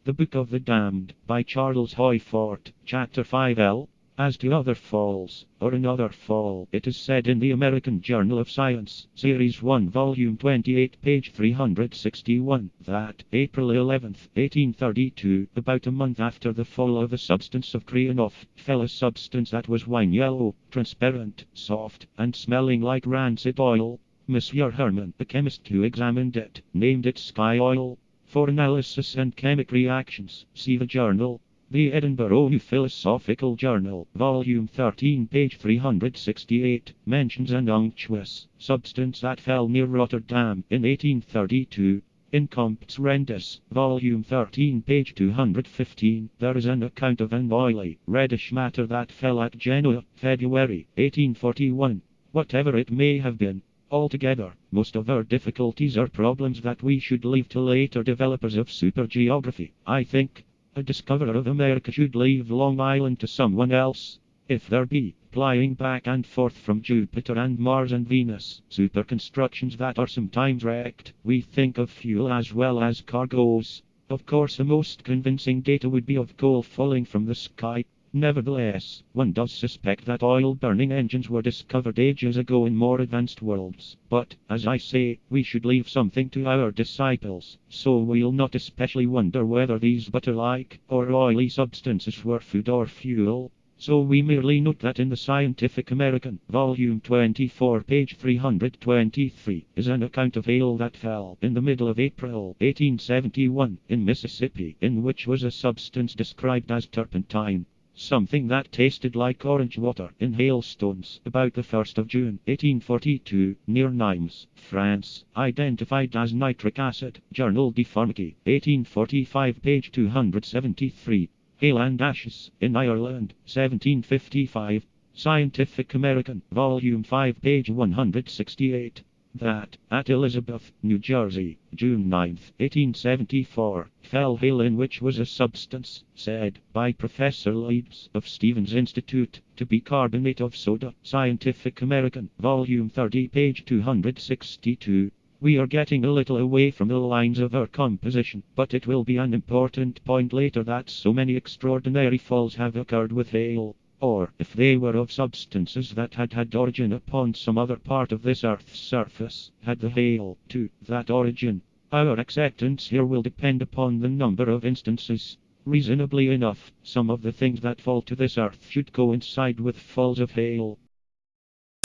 The Book of the Damned, by Charles Hoyfort, Chapter 5L. As to other falls, or another fall, it is said in the American Journal of Science, Series 1, Volume 28, page 361, that April 11, 1832, about a month after the fall of the substance of Kreanoff, fell a substance that was wine yellow, transparent, soft, and smelling like rancid oil. Monsieur Herman, a chemist who examined it, named it sky oil. For analysis and chemic reactions, see the journal. The Edinburgh New Philosophical Journal, Volume 13, page 368, mentions an unctuous substance that fell near Rotterdam in 1832. In Comptes Rendus, Volume 13, page 215, there is an account of an oily, reddish matter that fell at Genoa, February 1841. Whatever it may have been, altogether, most of our difficulties are problems that we should leave to later developers of supergeography, I think. A discoverer of America should leave Long Island to someone else. If there be, plying back and forth from Jupiter and Mars and Venus, superconstructions that are sometimes wrecked, we think of fuel as well as cargoes. Of course, the most convincing data would be of coal falling from the sky. Nevertheless, one does suspect that oil-burning engines were discovered ages ago in more advanced worlds. But, as I say, we should leave something to our disciples, so we'll not especially wonder whether these butter-like or oily substances were food or fuel. So we merely note that in the Scientific American, Volume 24, page 323, is an account of hail that fell in the middle of April 1871 in Mississippi, in which was a substance described as turpentine. Something that tasted like orange water in hailstones about the 1st of June 1842 near Nimes, France, identified as nitric acid. Journal de Pharmacie, 1845, page 273. Hail and ashes in Ireland, 1755. Scientific American, Volume 5, page 168. That, at Elizabeth, New Jersey, June 9, 1874, fell hail in which was a substance, said by Professor Leibs of Stevens Institute, to be carbonate of soda. Scientific American, Volume 30, page 262. We are getting a little away from the lines of our composition, but it will be an important point later that so many extraordinary falls have occurred with hail. Or, if they were of substances that had origin upon some other part of this earth's surface, had the hail, too, that origin. Our acceptance here will depend upon the number of instances. Reasonably enough, some of the things that fall to this earth should coincide with falls of hail.